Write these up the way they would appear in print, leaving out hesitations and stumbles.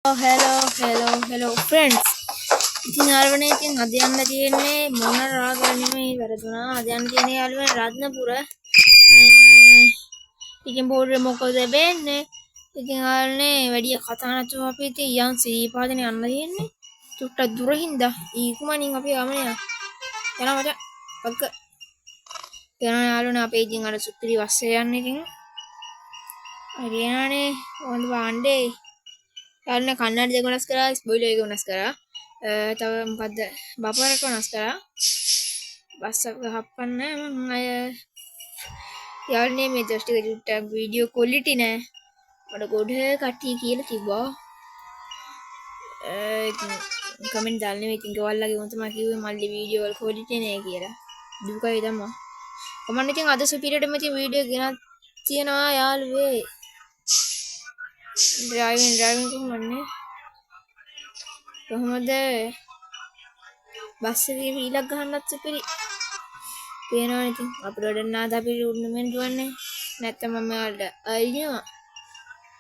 hello friends. ඉතින් යාළුවනේ ඉතින් අද යන්න තියෙන්නේ මොන රාගල නෙමෙයි වැරදුනා. අද යන්න තියෙන්නේ යාළුවනේ රත්නපුර. ඉතින් බෝඩේ මොකද වෙන්නේ? ඉතින් යාළුවනේ වැඩි කතා නැතුව අපි ඉතින් යන් සීපාදනේ යන්න තියෙන්නේ. චුට්ටක් දුර හින්දා ඊකුමනින් අපි යමනේ. යනවා මචං. පක්ක. යනවා යාළුවනේ අපි ඉතින් අර සුපිරි වස්සේ යන්නේ ඉතින්. හරියනනේ ඕන බාණ්ඩේ. යාළුවනේ කන්නඩි දෙක වෙනස් කරා, ස්පොයිලර් එක වෙනස් කරා. තව මොකද්ද බපර් එක වෙනස් කරා. බස් එක හප්පන්න මම අය යාළුවනේ මේ ජස්ට් එක චුට්ටක් වීඩියෝ ක්වොලිටි නෑ. මට ගොඩ කට්ටිය කියලා තිබ්බා. කමෙන්ට් දාන්නේ මේ ඉතින් ගවල්ලාගේ උන් තමයි කිව්වේ මල්ලි වීඩියෝ වල ක්වොලිටි නෑ කියලා. දුකයි තමයි. කොහොමද ඉතින් අද සුපිරියටම ඉතින් වීඩියෝ ගෙනත් තියනවා යාළුවේ. ඩ්‍රයිවිං කොහොමද බස් එකේ වීලක් ගහන්නත් සුපිරි පේනවනේ. ඉතින් අපිට වැඩ නාද අපි උඩුමෙන් දුවන්නේ නැත්තම් මම වලට අයියෝ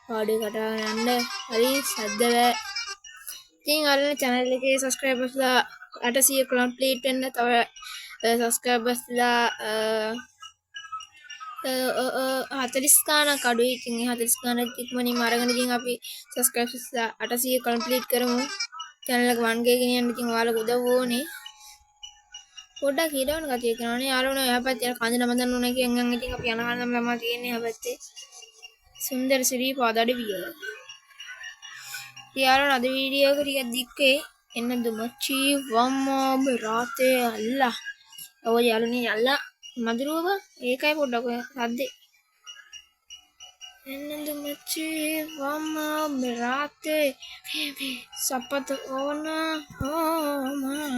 පාඩේ කටාගෙන යන්න හරි සද්ද බෑ. ඉතින් අරගෙන channel එකේ subscribersලා 800 complete වෙන්න තව subscribersලා 40 ගානක් අඩුයි. ඉතින් 40 ගානක් ඉක්මනින්ම අරගෙන ඉතින් අපි subscribersලා 800 complete කරමු. channel එක 1k ගෙනියන්න ඉතින් ඔයාලගේ උදව් ඕනේ. පොඩ්ඩක් හිරවන කතිය කරනවානේ යාළුවනේ. එහා පැත්තේ යන කඳ නමදන්න ඕනේ කියන් ඉතින් අපි යන කන්දම ළමා තියෙන්නේ එහා පැත්තේ. සුන්දර සිරිපාද අඩවිය. යාළුවනේ අද වීඩියෝ එක ටිකක් දික්කේ එන්නද මච්චි වම්මා බරාතේ අල්ලා. ඔය යාළුවනේ අල්ලා මදුරුව ඒකයි පොඩ්ඩක් ඔය සද්දේ. එන්නද මච්චි වම්මා බරාතේ සපත ඕන ඕමා.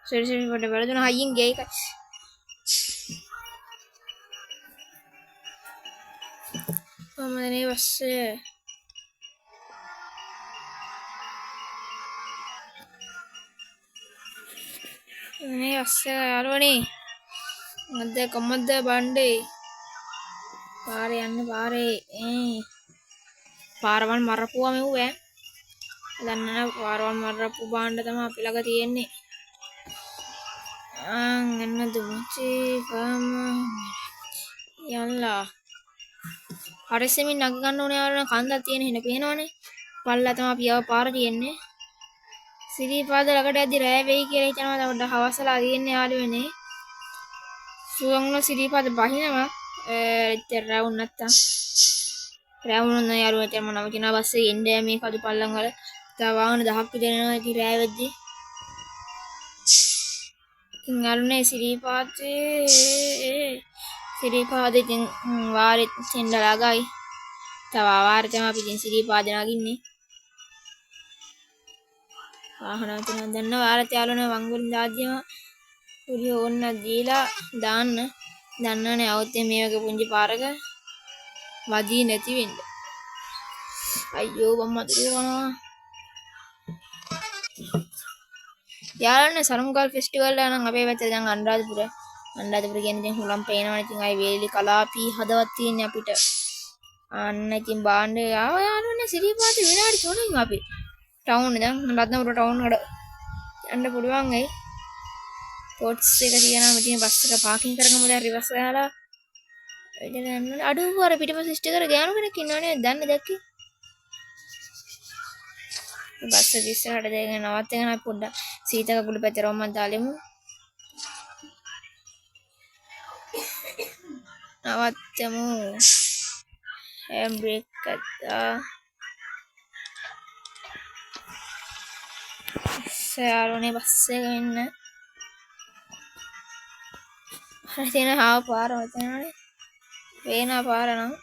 සරි පොඩ්ඩක් වැරදුන හයියෙන් ගියා ඒකයි. මමනේ වස්සේ මේ වස්සේ යාළුවනේ මද්ද කොම්මද්ද බණ්ඩේ පාරේ යන්න පාරේ පාරවල් මරපුවා මෙව්වේ දන්න නැහැ. පාරවල් මරපු බාණ්ඩ තමයි අපි ළඟ තියෙන්නේ. එන්නද මුචි කම යල්ලා හරිසෙමින් නග ගන්න ඕනේ යාළුවනේ. කන්දක් තියෙන හින පේනවනේ. පල්ලා තමයි අපි ආව පාර තියෙන්නේ. සිරිපාද ළඟට යද්දි රෑ වෙයි කියලා හිතනවා. තව හවසලා තියෙන්නේ යාළුවනේ. සුවංගල සිරිපාද බහිනවා. රෑ වුණ නැත්තම් රෑ වුණ යාළුවනේ මම නම් කියන බස් එකේ එන්න මේ කඩු පල්ලම් වල තව වාහන 10ක් විතර එනවා. ඉතින් රෑ වෙද්දි ඉතින් යාළුවනේ සිරිපාදේ ඉතින් වාරෙත් සෙන්ඩලා ගයි. තව වාරේ තමයි අපි ඉතින් සිරිපාද නගින්නේ. වාහන තුන දන්න වාරත් යාළුවනේ වංගුලින් දාද්දිම පුරිය ඕන්න දීලා දාන්න. දන්නවනේ આવුත් මේ වගේ පුංචි පාරක වදී නැති වෙන්න. අයියෝ බම්මා දුරනවා. යාළුවනේ සරමුගල් ෆෙස්ටිවල් එක නම් අපේ පැත්තේ දැන් අනුරාධපුර කියන්නේ ඉතින් හුලම් පේනවනේ. ඉතින් අය වේලි කලාපී හදවත් තියෙන්නේ අපිට. අන්න ඉතින් බාණ්ඩේ ආව යාළුවනේ සිරිපාද විනාඩි 3කින් අපි ටවුන් දැන් රත්නපුර ටවුන් වල යන්න පුළුවන් වෙයි. පොට්ස් එක තියනවා. ඉතින් බස් එක පාකින් කරගමු. දැන් රිවර්ස් ගහලා එදින යන්න අඩුව අර පිටිපස්ස ස්ටිකර් ගෑනු කෙනෙක් ඉන්නවනේ දැන්නේ දැක්කේ. බස් එක ඉස්සරහට දෙගෙන නවත්තගෙන අපි පොඩ්ඩක් සීතක කුඩු පැත්තේ රොම්මක් දාලෙමු. නවත්තමු. හැම් බ්‍රේක් ගත්තා. යාළුවනේ බස් එක එන්න හරි තියෙන හාව පාර වතනනේ. වේන පාර නම්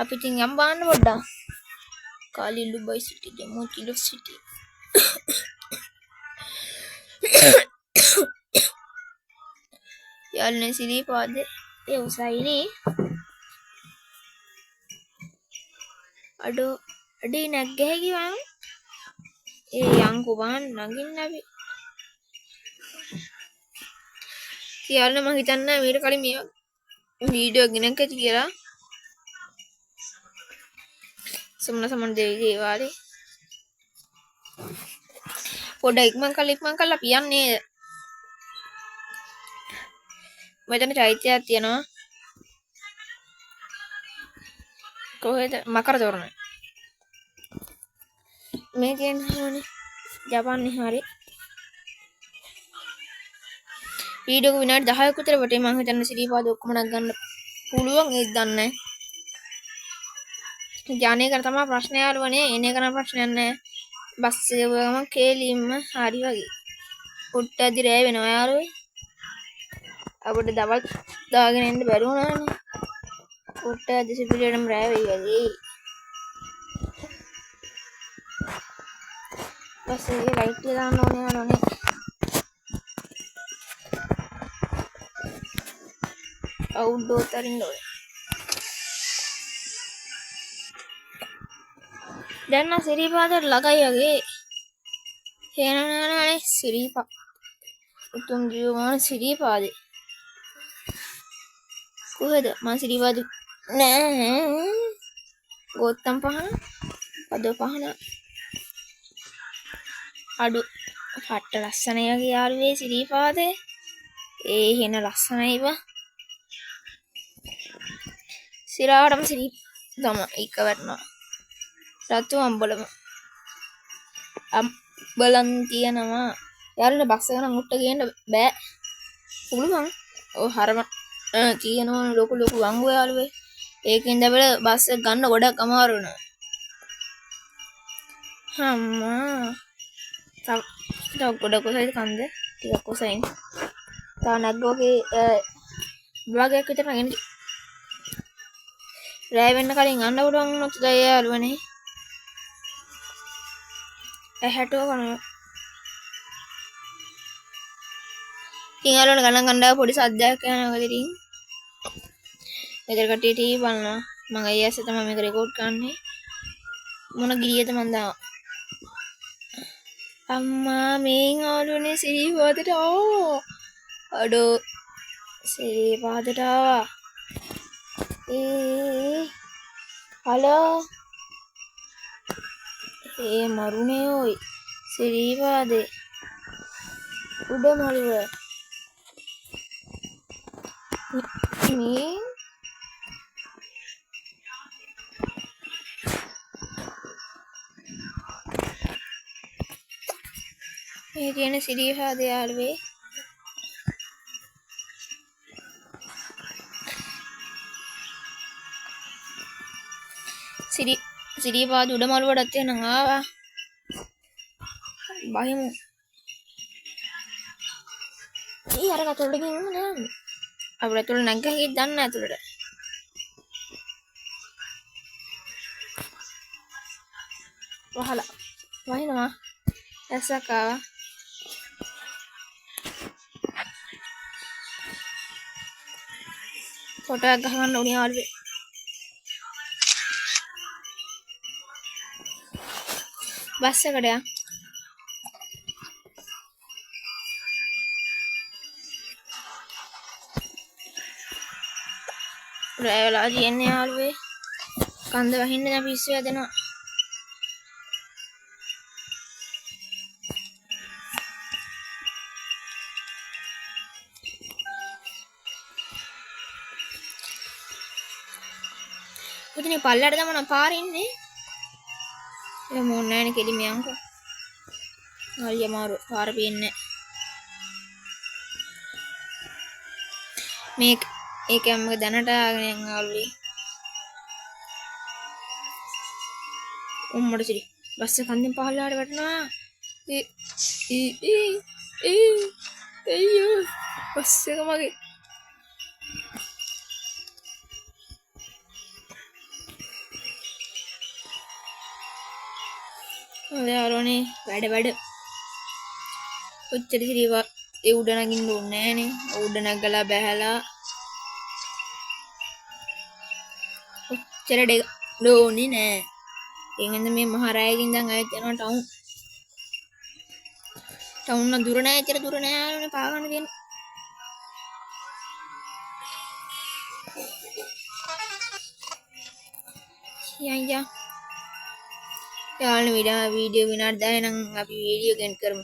අපි ඉතින් යම් බාන්න පොඩ්ඩක්. කාලිලු බයි සිටි ජම්මු කිලු සිටි. යාළුවනේ සිරිපාදේ ඒ උසයිනේ. අඩේ නැග්ගෑ කිව්වම යංකෝ බාන්න නගින්න අපි. යාළුවනේ මම හිතන්නේ මීට කලින් මේ වීඩියෝ ගෙනක කියලා. සමන දෙවි දේවාලේ පොඩ්ඩක් ඉක්මන් කළා පියන්නේ මෙතන චෛත්‍යයක් තියෙනවා කොහෙද මකර තෝරණ මේ කියන්නේ ජපාන්නේ හරි වීඩියෝ විනාඩි 10ක විතර වටේ මම හිතන්නේ සිරිපාද ඔක්කොම නක් ගන්න පුළුවන් ඒක දන්නේ ජානේ කර තමයි ප්‍රශ්න යාළුවනේ එනේ කරන ප්‍රශ්නයක් නැහැ බස් එක ගම කේලින්ම හරි වගේ උට්ටදි රෑ වෙනවා යාළුවෝ අපිට දවල් දාගෙන ඉන්න බැරි වුණානේ උට්ටදි සිපිලේටම රෑ වෙයි වගේ බස් එකේ ලයිට් එක දාන්න ඕනේ යාළුවනේ outdoor තරින්න ඕනේ දැන් නම් සිරිපාදට ළඟයි වගේ හේනනනේ සිරිපා උතුම් ජීවමාන සිරිපාදේ කොහෙද මම සිරිපාද නෑ ගෝතම් පහන පද පහන අඩු පට්ට ලස්සනයි වගේ යාළුවේ සිරිපාදේ ඒ හෙන ලස්සනයි බා සිරාටම සිරි තම එක වටනවා රතු අම්බලම බලන් තියනවා යාළුවනේ බස් එක නම් උට්ට ගේන්න බෑ පුළුවන් ඔය හරම කියනවා ලොකු වංගු යාළුවේ ඒකෙන් දැබල බස් එක ගන්න ගොඩක් අමාරු වෙනවා අම්මා තව ගොඩක් කොසයිද කන්ද ටිකක් කොසයින් තව නැග්ගෝගේ බ්ලොග් විතර නගෙන රෑ වෙන්න කලින් අන්න පුළුවන් වුණොත් උදේ යාළුවනේ ඇහැටෝ කරනවා ඉතින් යාළුවනේ ගණන් ගන්නවා පොඩි සද්දයක් යනවා ඉතින් මෙතන කට්ටිය ටීවී බලනවා මම අයියාස තමයි මේක රෙකෝඩ් කරන්නේ මොන ගිරියද මන් දා අම්මා මේන් යාළුවනේ සිරිපාදට අඩෝ සිරිපාදට හලෝ ඒ මරුනේ ඔයි සිරිපාදේ උඩ මළුව මේ මේ තියෙන සිරිපාදේ යාළුවේ සිරිපාද උඩ මළුවටත් එනං ආවා බහිමු ඊ අර කතොල්ට ගිහින් නෑ අපිට ඇතුළ නැග්ග හැකිද දන්නේ නැහැ ඇතුළට වහලා වහිනවා ඇස්සක් ආවා ෆොටෝ එකක් ගහගන්න ඕනේ යාළුවේ බස් එකට යා රෑ වෙලා තියෙන්නේ යාළුවේ කන්ද වහින්න දැන් පිස්සු යදෙනවා උදිනේ පල්ලයට ගමන පාරේ ඉන්නේ ඒ මොන්නේ නැණි කෙලිම යන්කෝ හරි අමාරු පාර පේන්නේ මේක ඒකම දැනට ආගෙන යන් යාළුවේ උම්මඩ සිරි බස් එක කන්දෙන් පහළට වැටෙනවා අයියෝ බස් එක මගේ යාළුවනේ වැඩ ඔච්චර සිරිවා ඒ උඩ නගින්න ඕනේ නෑනේ උඩ නැගලා බැහැලා ඔච්චර ඩෝනේ නෑ එහෙනම් මේ මහරායකින් දැන් ආයෙත් යනවා ටවුන් නම් දුර නෑ එච්චර දුර නෑ යාළුවනේ පා ගන්න තියෙන යයියා යාළුවනේ වීඩියෝ විනාඩි 10 නම් අපි වීඩියෝ ගෙන් කරමු